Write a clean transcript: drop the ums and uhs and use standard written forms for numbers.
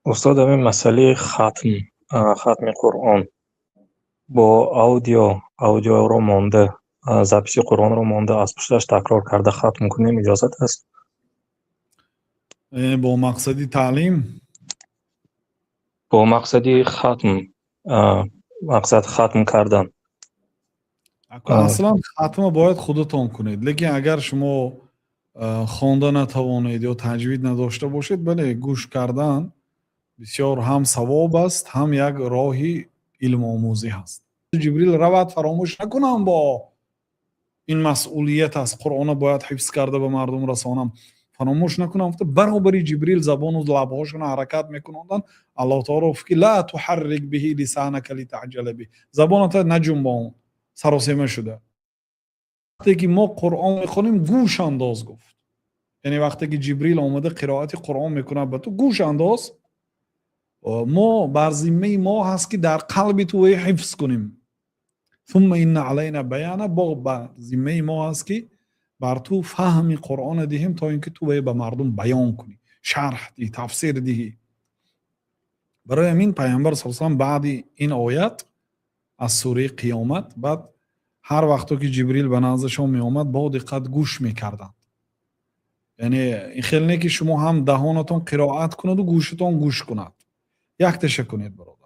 استاد همین مسئله ختم قرآن با اودیو رو مانده، записи قرآن رو مانده از پشتش تکرار کرده ختم کنیم اجازت است؟ یعنی با مقصدی تعلیم؟ با مقصدی ختم کردن. اصلا ختم باید خودتان کنید، لیکن اگر شما خوانده نتوانید یا تجوید نداشته باشید، بله گوش کردن بسیار هم ثواب است، هم یک راهی علم آموزی هست. جبریل رود فراموش نکنم، با این مسئولیت از قرآن باید حفظ کرده به مردم رسانم، فراموش نکنم. گفته برابری جبریل زبان و لبهاشون حرکت میکنندن. الله تعالی گفت که لا تحرک به لسانک لتعجل به، زبانت نجنبان، سراسیمه شده. وقتی که ما قرآن میخونیم گوش انداز گفت، یعنی وقتی که جبریل آمده قرائت قرآن میکنه به تو گوش انداز. ما بر ذمه ما هست که در قلب تو حفظ کنیم. ثم ان علینا بیانه، با بر ذمه ما هست که بر تو فهم قرآن دهیم تا اینکه تو به مردم بیان کنی، شرح دی، تفسیر دهی. برای همین پیامبر صلی الله علیه و آله بعد این آیت از سوره قیامت، بعد هر وقتی که جبریل به نزدشون می آمد با دقت گوش میکردند. یعنی این خیلی نه که شما هم دهانتون قرائت کند و گوشتون گوش کند، یک تشه کنید برادر.